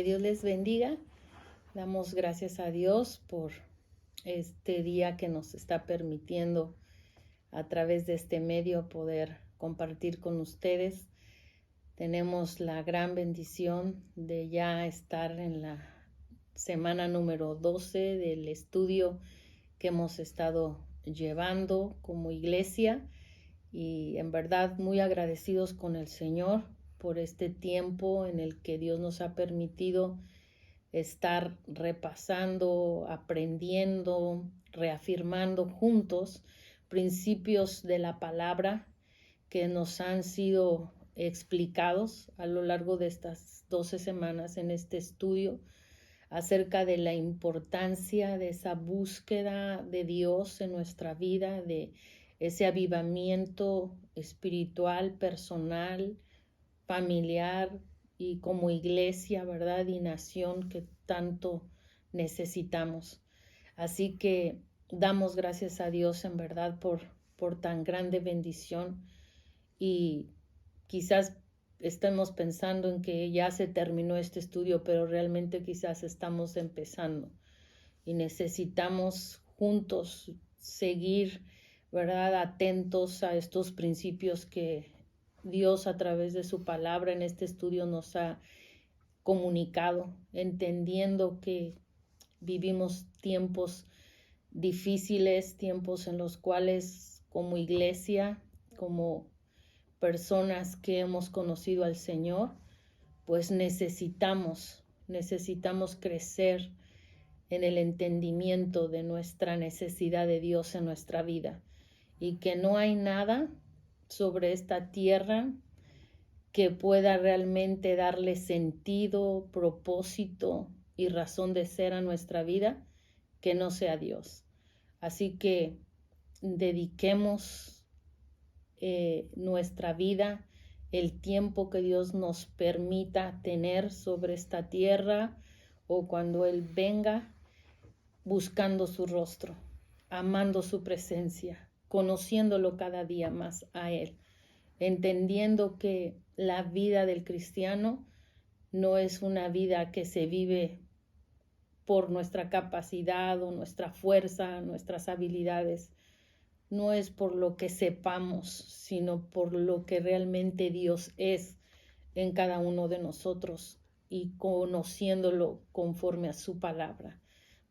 Dios les bendiga. Damos gracias a Dios por este día que nos está permitiendo a través de este medio poder compartir con ustedes. Tenemos la gran bendición de ya estar en la semana número 12 del estudio que hemos estado llevando como iglesia y en verdad muy agradecidos con el Señor por este tiempo en el que Dios nos ha permitido estar repasando, aprendiendo, reafirmando juntos principios de la palabra que nos han sido explicados a lo largo de estas 12 semanas en este estudio acerca de la importancia de esa búsqueda de Dios en nuestra vida, de ese avivamiento espiritual, personal, familiar y como iglesia, ¿verdad? Y nación que tanto necesitamos. Así que damos gracias a Dios en verdad por tan grande bendición y quizás estemos pensando en que ya se terminó este estudio, pero realmente quizás estamos empezando y necesitamos juntos seguir, ¿verdad? Atentos a estos principios que Dios a través de su palabra en este estudio nos ha comunicado, entendiendo que vivimos tiempos difíciles, tiempos en los cuales como iglesia, como personas que hemos conocido al Señor, pues necesitamos crecer en el entendimiento de nuestra necesidad de Dios en nuestra vida y que no hay nada sobre esta tierra que pueda realmente darle sentido, propósito y razón de ser a nuestra vida que no sea Dios. Así que dediquemos nuestra vida, el tiempo que Dios nos permita tener sobre esta tierra o cuando Él venga, buscando su rostro, amando su presencia, conociéndolo cada día más a Él, entendiendo que la vida del cristiano no es una vida que se vive por nuestra capacidad o nuestra fuerza, nuestras habilidades. No es por lo que sepamos, sino por lo que realmente Dios es en cada uno de nosotros y conociéndolo conforme a su palabra,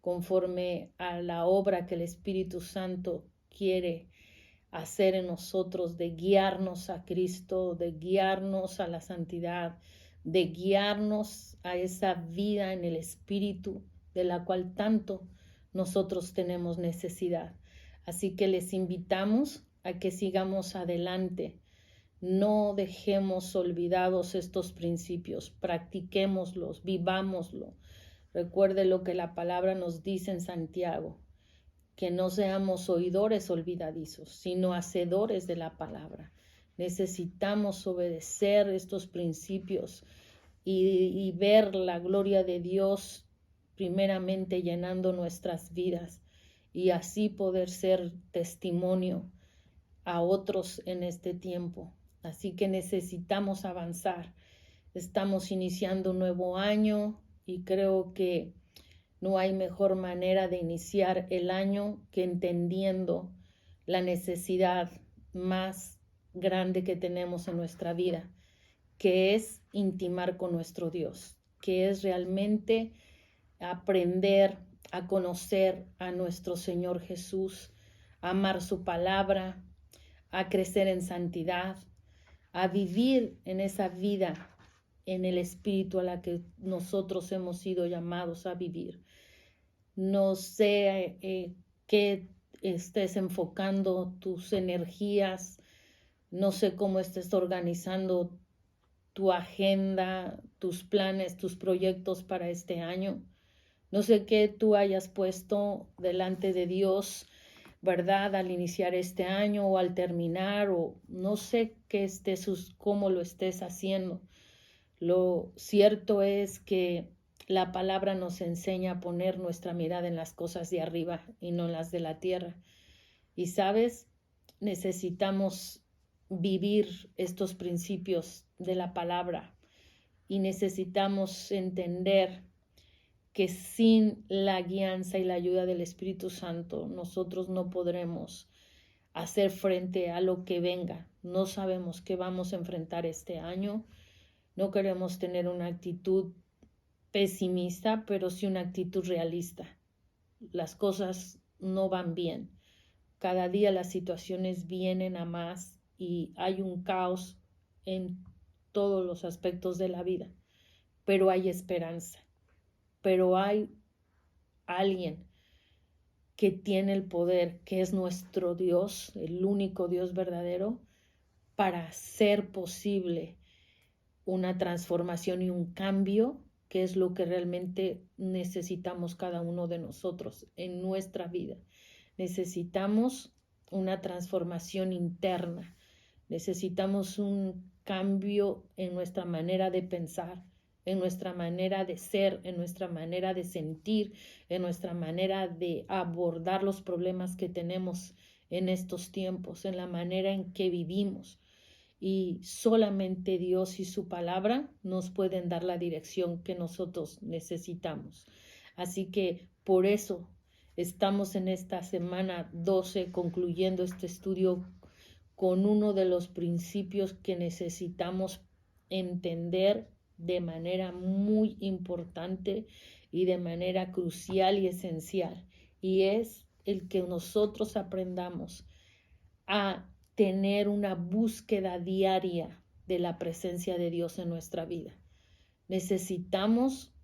conforme a la obra que el Espíritu Santo quiere hacer en nosotros, de guiarnos a Cristo, de guiarnos a la santidad, de guiarnos a esa vida en el Espíritu de la cual tanto nosotros tenemos necesidad. Así que les invitamos a que sigamos adelante. No dejemos olvidados estos principios, practiquémoslos, vivámoslo. Recuerde lo que la palabra nos dice en Santiago, que no seamos oidores olvidadizos, sino hacedores de la palabra. Necesitamos obedecer estos principios y ver la gloria de Dios primeramente llenando nuestras vidas y así poder ser testimonio a otros en este tiempo. Así que necesitamos avanzar. Estamos iniciando un nuevo año y creo que no hay mejor manera de iniciar el año que entendiendo la necesidad más grande que tenemos en nuestra vida, que es intimar con nuestro Dios, que es realmente aprender a conocer a nuestro Señor Jesús, a amar su palabra, a crecer en santidad, a vivir en esa vida en el Espíritu a la que nosotros hemos sido llamados a vivir. No sé qué estés enfocando tus energías, no sé cómo estés organizando tu agenda, tus planes, tus proyectos para este año. No sé qué tú hayas puesto delante de Dios, ¿verdad? Al iniciar este año o al terminar, o no sé cómo lo estés haciendo. Lo cierto es que la palabra nos enseña a poner nuestra mirada en las cosas de arriba y no en las de la tierra. Y sabes, necesitamos vivir estos principios de la palabra y necesitamos entender que sin la guianza y la ayuda del Espíritu Santo nosotros no podremos hacer frente a lo que venga. No sabemos qué vamos a enfrentar este año. No queremos tener una actitud pesimista, pero sí una actitud realista. Las cosas no van bien. Cada día las situaciones vienen a más y hay un caos en todos los aspectos de la vida, pero hay esperanza, pero hay alguien que tiene el poder, que es nuestro Dios, el único Dios verdadero, para hacer posible una transformación y un cambio, que es lo que realmente necesitamos cada uno de nosotros en nuestra vida. Necesitamos una transformación interna, necesitamos un cambio en nuestra manera de pensar, en nuestra manera de ser, en nuestra manera de sentir, en nuestra manera de abordar los problemas que tenemos en estos tiempos, en la manera en que vivimos. Y solamente Dios y su palabra nos pueden dar la dirección que nosotros necesitamos. Así que por eso estamos en esta semana 12 concluyendo este estudio con uno de los principios que necesitamos entender de manera muy importante y de manera crucial y esencial, y es el que nosotros aprendamos a tener una búsqueda diaria de la presencia de Dios en nuestra vida. Necesitamos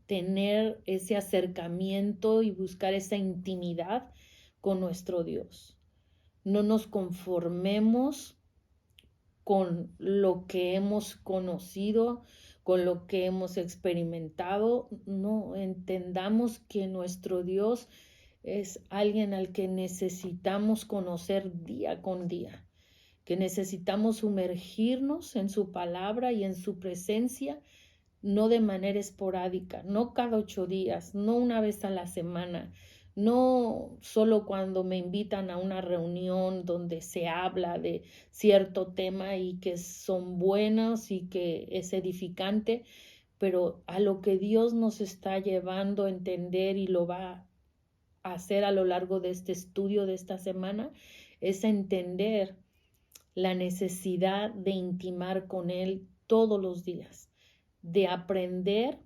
tener ese acercamiento y buscar esa intimidad con nuestro Dios. No nos conformemos con lo que hemos conocido, con lo que hemos experimentado. No, entendamos que nuestro Dios es alguien al que necesitamos conocer día con día, que necesitamos sumergirnos en su palabra y en su presencia, no de manera esporádica, no cada 8 días, no una vez a la semana, no solo cuando me invitan a una reunión donde se habla de cierto tema y que son buenos y que es edificante, pero a lo que Dios nos está llevando a entender y lo va a hacer a lo largo de este estudio de esta semana, es entender la necesidad de intimar con Él todos los días, de aprender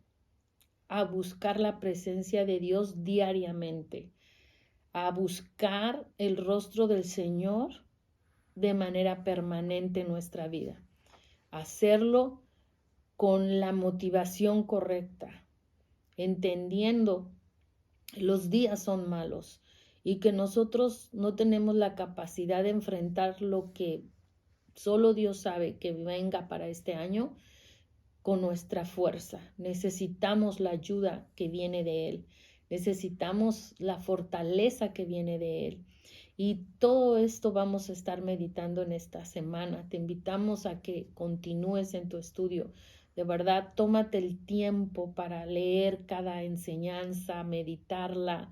a buscar la presencia de Dios diariamente, a buscar el rostro del Señor de manera permanente en nuestra vida, hacerlo con la motivación correcta, entendiendo los días son malos y que nosotros no tenemos la capacidad de enfrentar lo que solo Dios sabe que venga para este año con nuestra fuerza. Necesitamos la ayuda que viene de Él. Necesitamos la fortaleza que viene de Él. Y todo esto vamos a estar meditando en esta semana. Te invitamos a que continúes en tu estudio. De verdad, tómate el tiempo para leer cada enseñanza, meditarla,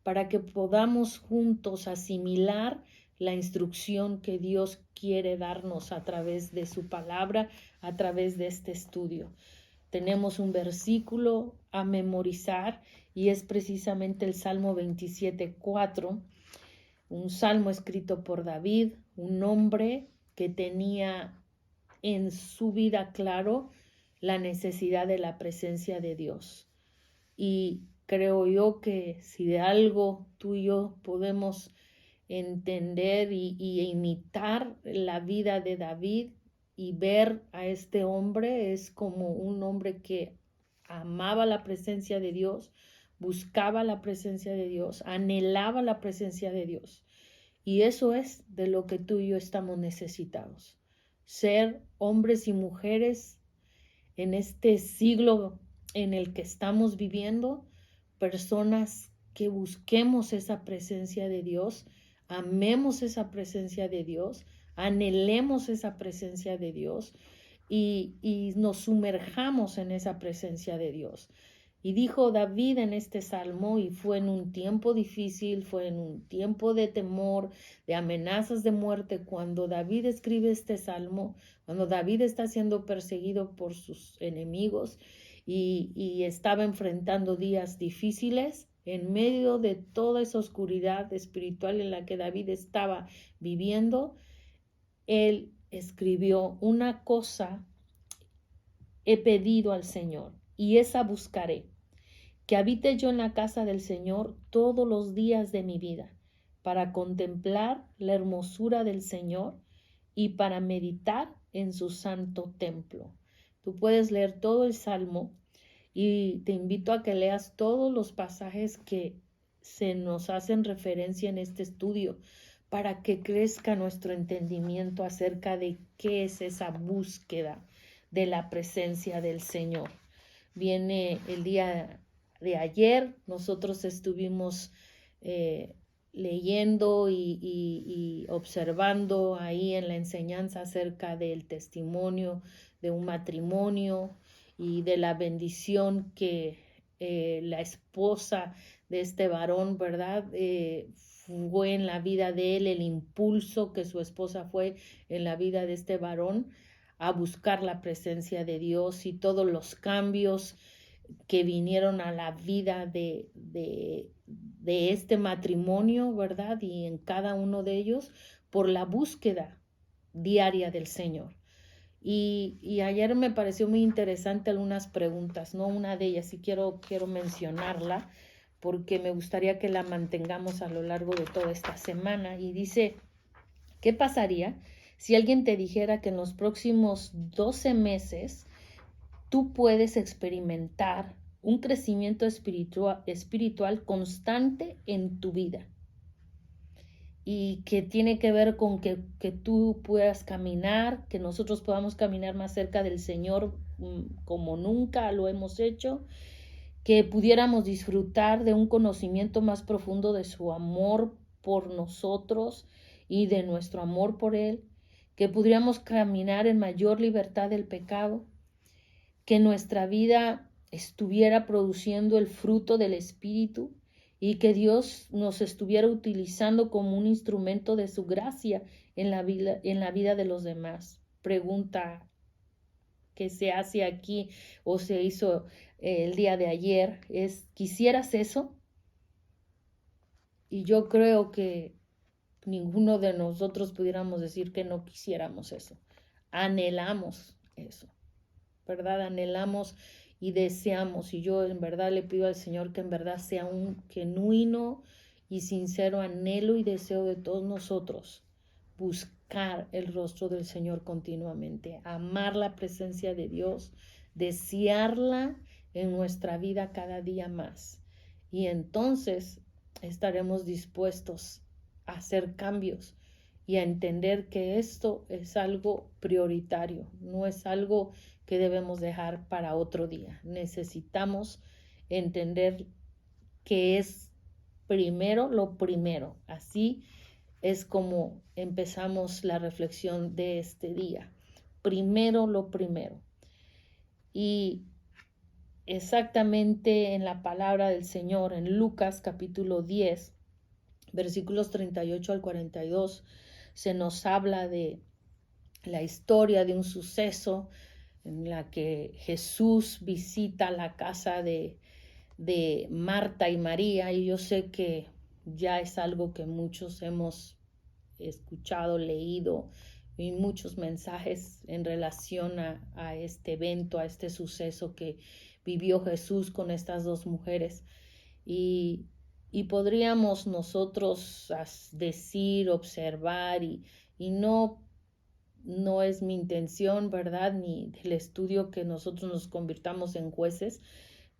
para que podamos juntos asimilar la instrucción que Dios quiere darnos a través de su palabra, a través de este estudio. Tenemos un versículo a memorizar y es precisamente el Salmo 27:4, un salmo escrito por David, un hombre que tenía en su vida claro la necesidad de la presencia de Dios. Y creo yo que si de algo tú y yo podemos entender y imitar la vida de David y ver a este hombre, es como un hombre que amaba la presencia de Dios, buscaba la presencia de Dios, anhelaba la presencia de Dios. Y eso es de lo que tú y yo estamos necesitados. Ser hombres y mujeres en este siglo en el que estamos viviendo, personas que busquemos esa presencia de Dios, amemos esa presencia de Dios, anhelemos esa presencia de Dios y nos sumerjamos en esa presencia de Dios. Y dijo David en este salmo, y fue en un tiempo difícil, fue en un tiempo de temor, de amenazas de muerte, cuando David escribe este salmo, cuando David está siendo perseguido por sus enemigos y estaba enfrentando días difíciles. En medio de toda esa oscuridad espiritual en la que David estaba viviendo, él escribió: una cosa he pedido al Señor, y esa buscaré, que habite yo en la casa del Señor todos los días de mi vida, para contemplar la hermosura del Señor y para meditar en su santo templo. Tú puedes leer todo el Salmo y te invito a que leas todos los pasajes que se nos hacen referencia en este estudio, para que crezca nuestro entendimiento acerca de qué es esa búsqueda de la presencia del Señor. Viene el día de ayer, nosotros estuvimos leyendo y observando ahí en la enseñanza acerca del testimonio de un matrimonio y de la bendición que la esposa de este varón, ¿verdad? Fue en la vida de él, el impulso que su esposa fue en la vida de este varón a buscar la presencia de Dios, y todos los cambios que vinieron a la vida de este matrimonio, ¿verdad? Y en cada uno de ellos, por la búsqueda diaria del Señor. Y ayer me pareció muy interesante algunas preguntas, ¿no? Una de ellas, y quiero mencionarla, porque me gustaría que la mantengamos a lo largo de toda esta semana. Y dice: ¿qué pasaría si alguien te dijera que en los próximos 12 meses tú puedes experimentar un crecimiento espiritual constante en tu vida? Y que tiene que ver con que tú puedas caminar, que nosotros podamos caminar más cerca del Señor como nunca lo hemos hecho, que pudiéramos disfrutar de un conocimiento más profundo de su amor por nosotros y de nuestro amor por Él, que pudiéramos caminar en mayor libertad del pecado, que nuestra vida estuviera produciendo el fruto del Espíritu y que Dios nos estuviera utilizando como un instrumento de su gracia en la vida de los demás. Pregunta que se hace aquí o se hizo el día de ayer es: ¿quisieras eso? Y yo creo que ninguno de nosotros pudiéramos decir que no quisiéramos eso. Anhelamos eso, ¿verdad? Anhelamos y deseamos, y yo en verdad le pido al Señor que en verdad sea un genuino y sincero anhelo y deseo de todos nosotros buscar el rostro del Señor continuamente, amar la presencia de Dios, desearla en nuestra vida cada día más. Y entonces estaremos dispuestos a hacer cambios y a entender que esto es algo prioritario, no es algo que debemos dejar para otro día. Necesitamos entender que es primero lo primero. Así es como empezamos la reflexión de este día. Primero lo primero. Y exactamente en la palabra del Señor, en Lucas capítulo 10, versículos 38 al 42, se nos habla de la historia de un suceso en la que Jesús visita la casa de Marta y María, y yo sé que ya es algo que muchos hemos escuchado, leído, y muchos mensajes en relación a este evento, a este suceso que vivió Jesús con estas dos mujeres. Y podríamos nosotros decir, observar, y no es mi intención, ¿verdad? Ni del estudio que nosotros nos convirtamos en jueces.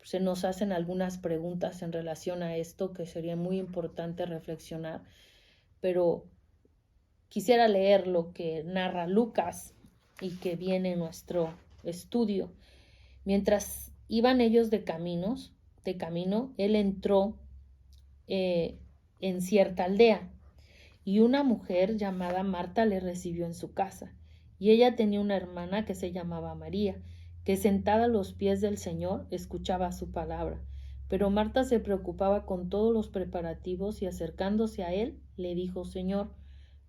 Se nos hacen algunas preguntas en relación a esto que sería muy importante reflexionar, pero quisiera leer lo que narra Lucas y que viene en nuestro estudio. Mientras iban ellos de camino, él entró en cierta aldea, y una mujer llamada Marta le recibió en su casa. Y ella tenía una hermana que se llamaba María, que sentada a los pies del Señor escuchaba su palabra. Pero Marta se preocupaba con todos los preparativos y acercándose a él, le dijo: Señor,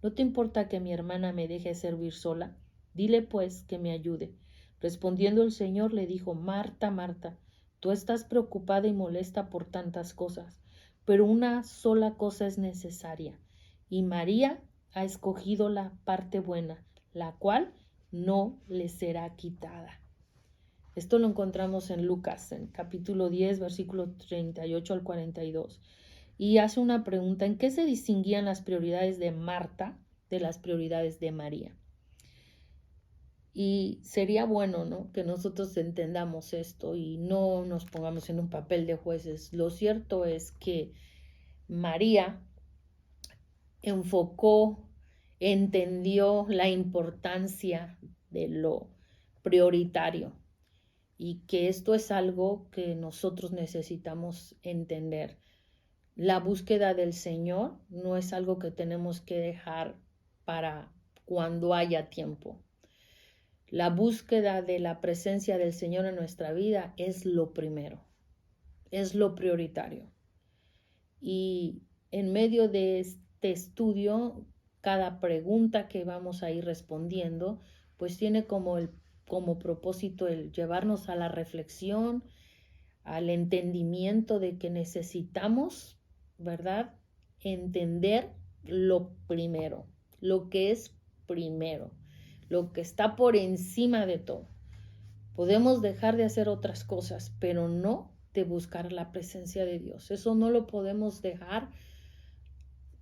¿no te importa que mi hermana me deje servir sola? Dile pues que me ayude. Respondiendo el Señor le dijo: Marta, Marta, tú estás preocupada y molesta por tantas cosas, pero una sola cosa es necesaria, y María ha escogido la parte buena, la cual no le será quitada. Esto lo encontramos en Lucas, en capítulo 10, versículo 38 al 42. Y hace una pregunta: ¿en qué se distinguían las prioridades de Marta de las prioridades de María? Y sería bueno, ¿no?, que nosotros entendamos esto y no nos pongamos en un papel de jueces. Lo cierto es que María entendió la importancia de lo prioritario, y que esto es algo que nosotros necesitamos entender. La búsqueda del Señor no es algo que tenemos que dejar para cuando haya tiempo. La búsqueda de la presencia del Señor en nuestra vida es lo primero, es lo prioritario. Y en medio de este estudio, cada pregunta que vamos a ir respondiendo, pues tiene como propósito el llevarnos a la reflexión, al entendimiento de que necesitamos, ¿verdad?, entender lo primero, lo que es primero, lo que está por encima de todo. Podemos dejar de hacer otras cosas, pero no de buscar la presencia de Dios. Eso no lo podemos dejar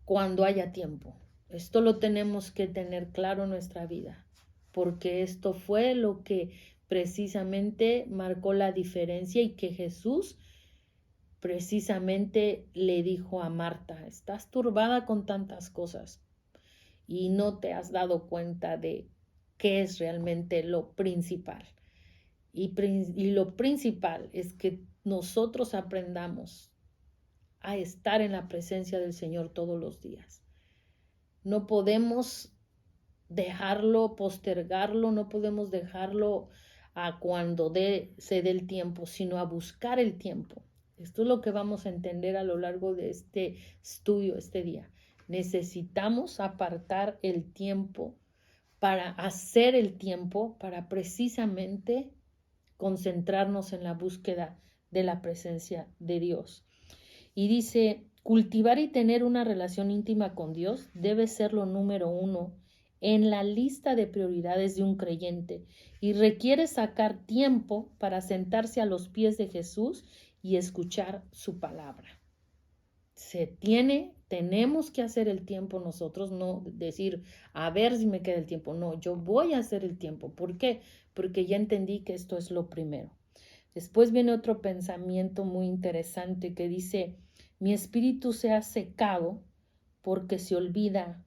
cuando haya tiempo. Esto lo tenemos que tener claro en nuestra vida, porque esto fue lo que precisamente marcó la diferencia, y que Jesús precisamente le dijo a Marta: estás turbada con tantas cosas y no te has dado cuenta de qué es realmente lo principal. Y lo principal es que nosotros aprendamos a estar en la presencia del Señor todos los días. No podemos dejarlo, postergarlo, no podemos dejarlo a cuando se dé el tiempo, sino a buscar el tiempo. Esto es lo que vamos a entender a lo largo de este estudio, este día. Necesitamos apartar el tiempo para hacer el tiempo, para precisamente concentrarnos en la búsqueda de la presencia de Dios. Y dice: cultivar y tener una relación íntima con Dios debe ser lo número 1 en la lista de prioridades de un creyente, y requiere sacar tiempo para sentarse a los pies de Jesús y escuchar su palabra. Tenemos que hacer el tiempo nosotros, no decir a ver si me queda el tiempo. No, yo voy a hacer el tiempo. ¿Por qué? Porque ya entendí que esto es lo primero. Después viene otro pensamiento muy interesante que dice: mi espíritu se ha secado porque se olvida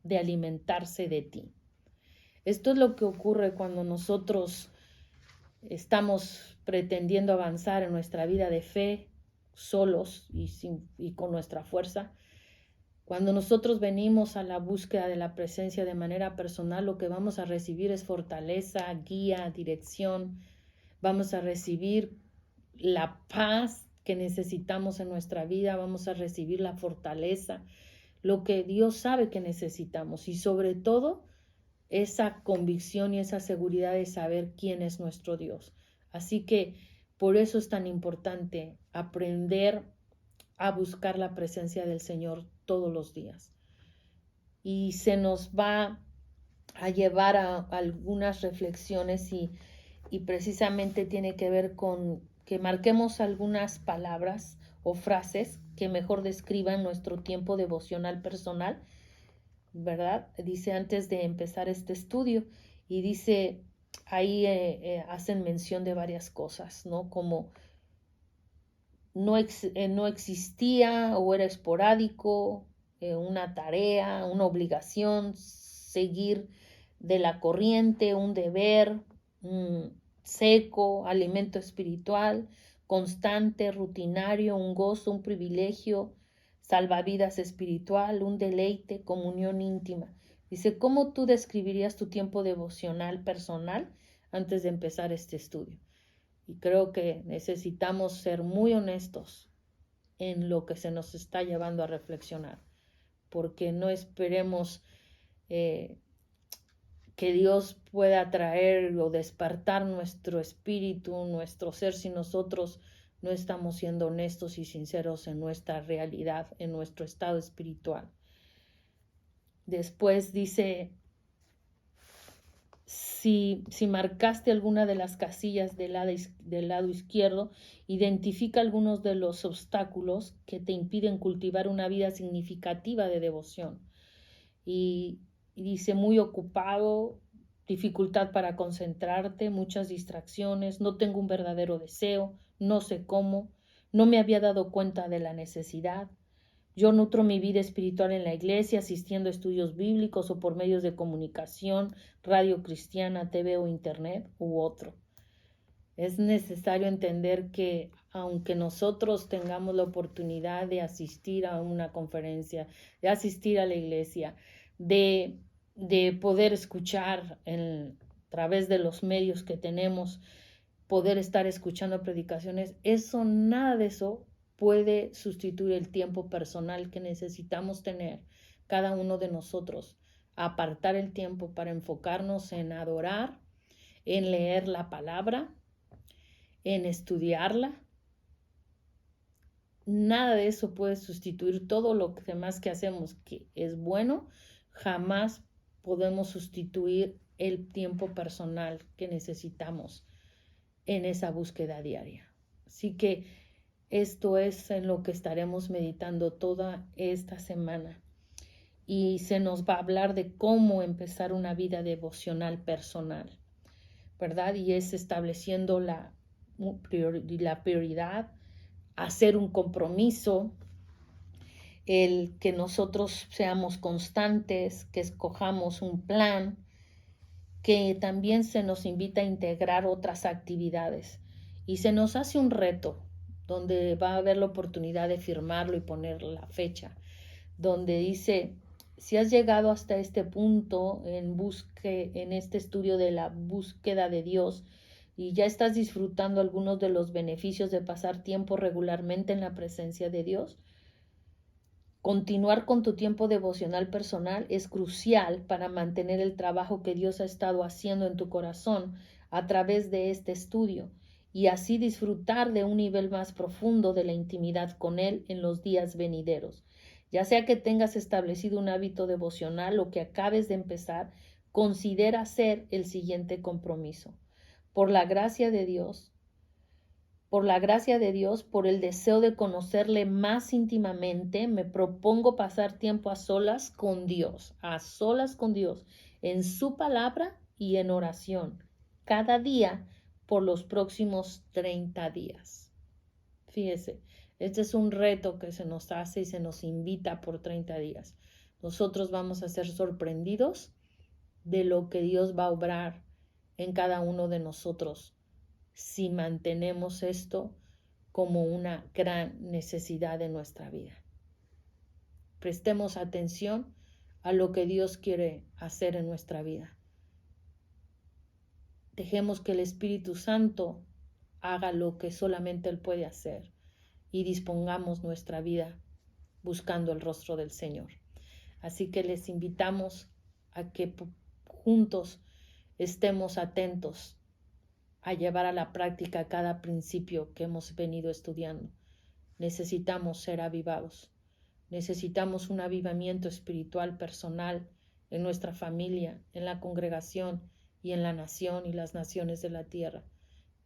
de alimentarse de ti. Esto es lo que ocurre cuando nosotros estamos pretendiendo avanzar en nuestra vida de fe solos y con nuestra fuerza. Cuando nosotros venimos a la búsqueda de la presencia de manera personal, lo que vamos a recibir es fortaleza, guía, dirección. Vamos a recibir la paz que necesitamos en nuestra vida, vamos a recibir la fortaleza, lo que Dios sabe que necesitamos, y sobre todo esa convicción y esa seguridad de saber quién es nuestro Dios. Así que por eso es tan importante aprender a buscar la presencia del Señor todos los días. Y se nos va a llevar a algunas reflexiones, y precisamente tiene que ver con que marquemos algunas palabras o frases que mejor describan nuestro tiempo devocional personal, ¿verdad? Dice, antes de empezar este estudio, y dice, ahí hacen mención de varias cosas, ¿no? Como no existía o era esporádico, una tarea, una obligación, seguir de la corriente, un deber, seco, alimento espiritual, constante, rutinario, un gozo, un privilegio, salvavidas espiritual, un deleite, comunión íntima. Dice, ¿cómo tú describirías tu tiempo devocional personal antes de empezar este estudio. Y creo que necesitamos ser muy honestos en lo que se nos está llevando a reflexionar, porque no esperemos que Dios pueda traer o despertar nuestro espíritu, nuestro ser, si nosotros no estamos siendo honestos y sinceros en nuestra realidad, en nuestro estado espiritual. Después dice, si marcaste alguna de las casillas del lado izquierdo, identifica algunos de los obstáculos que te impiden cultivar una vida significativa de devoción. Y dice, muy ocupado, dificultad para concentrarte, muchas distracciones, no tengo un verdadero deseo, no sé cómo, no me había dado cuenta de la necesidad. Yo nutro mi vida espiritual en la iglesia, asistiendo a estudios bíblicos o por medios de comunicación, radio cristiana, TV o internet u otro. Es necesario entender que aunque nosotros tengamos la oportunidad de asistir a una conferencia, de asistir a la iglesia, de poder escuchar a través de los medios que tenemos, poder estar escuchando predicaciones, nada de eso puede sustituir el tiempo personal que necesitamos tener cada uno de nosotros, apartar el tiempo para enfocarnos en adorar, en leer la palabra, en estudiarla. Nada de eso puede sustituir todo lo demás que hacemos, que es bueno. Jamás podemos sustituir el tiempo personal que necesitamos en esa búsqueda diaria. Así que esto es en lo que estaremos meditando toda esta semana. Y se nos va a hablar de cómo empezar una vida devocional personal, ¿verdad? Y es estableciendo la prioridad, hacer un compromiso, el que nosotros seamos constantes, que escojamos un plan, que también se nos invita a integrar otras actividades y se nos hace un reto donde va a haber la oportunidad de firmarlo y poner la fecha, donde dice, si has llegado hasta este punto en este estudio de la búsqueda de Dios y ya estás disfrutando algunos de los beneficios de pasar tiempo regularmente en la presencia de Dios, continuar con tu tiempo devocional personal es crucial para mantener el trabajo que Dios ha estado haciendo en tu corazón a través de este estudio y así disfrutar de un nivel más profundo de la intimidad con Él en los días venideros. Ya sea que tengas establecido un hábito devocional o que acabes de empezar, considera hacer el siguiente compromiso. Por la gracia de Dios, por el deseo de conocerle más íntimamente, me propongo pasar tiempo a solas con Dios, en su palabra y en oración, cada día por los próximos 30 días. Fíjese, este es un reto que se nos hace y se nos invita por 30 días. Nosotros vamos a ser sorprendidos de lo que Dios va a obrar en cada uno de nosotros si mantenemos esto como una gran necesidad de nuestra vida. Prestemos atención a lo que Dios quiere hacer en nuestra vida. Dejemos que el Espíritu Santo haga lo que solamente Él puede hacer y dispongamos nuestra vida buscando el rostro del Señor. Así que les invitamos a que juntos estemos atentos a llevar a la práctica cada principio que hemos venido estudiando. Necesitamos ser avivados. Necesitamos un avivamiento espiritual personal en nuestra familia, en la congregación y en la nación y las naciones de la tierra.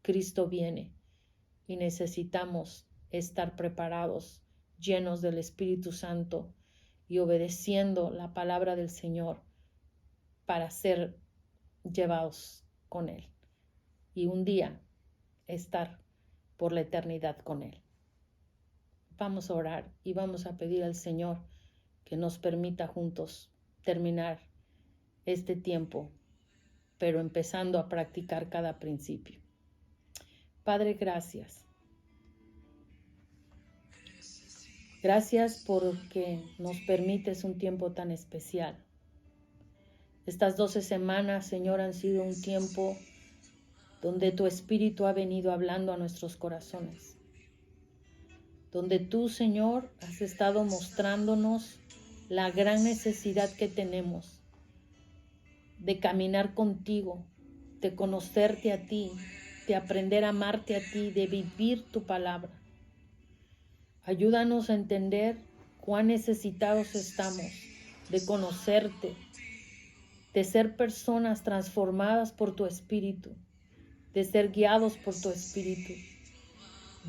Cristo viene y necesitamos estar preparados, llenos del Espíritu Santo y obedeciendo la palabra del Señor para ser llevados con Él y un día estar por la eternidad con Él. Vamos a orar y vamos a pedir al Señor que nos permita juntos terminar este tiempo, pero empezando a practicar cada principio. Padre, gracias. Gracias porque nos permites un tiempo tan especial. Estas 12 semanas, Señor, han sido un tiempo donde tu Espíritu ha venido hablando a nuestros corazones, donde tú, Señor, has estado mostrándonos la gran necesidad que tenemos de caminar contigo, de conocerte a ti, de aprender a amarte a ti, de vivir tu palabra. Ayúdanos a entender cuán necesitados estamos de conocerte, de ser personas transformadas por tu Espíritu, de ser guiados por tu Espíritu.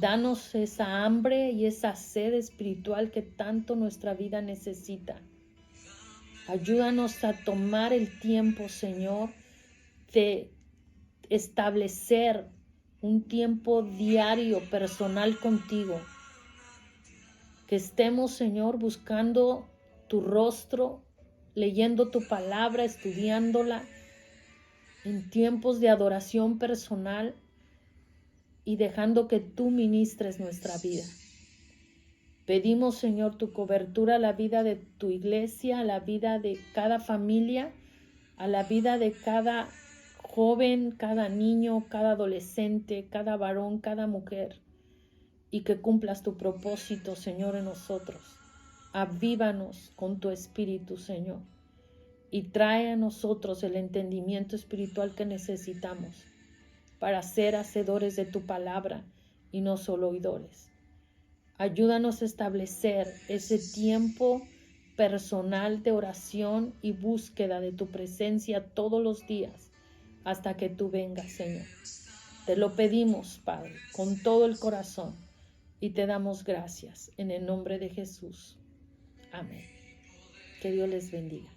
Danos esa hambre y esa sed espiritual que tanto nuestra vida necesita. Ayúdanos a tomar el tiempo, Señor, de establecer un tiempo diario, personal contigo. Que estemos, Señor, buscando tu rostro, leyendo tu palabra, estudiándola, en tiempos de adoración personal y dejando que tú ministres nuestra vida. Pedimos, Señor, tu cobertura a la vida de tu iglesia, a la vida de cada familia, a la vida de cada joven, cada niño, cada adolescente, cada varón, cada mujer, y que cumplas tu propósito, Señor, en nosotros. Avívanos con tu Espíritu, Señor, y trae a nosotros el entendimiento espiritual que necesitamos para ser hacedores de tu palabra y no solo oidores. Ayúdanos a establecer ese tiempo personal de oración y búsqueda de tu presencia todos los días hasta que tú vengas, Señor. Te lo pedimos, Padre, con todo el corazón y te damos gracias en el nombre de Jesús. Amén. Que Dios les bendiga.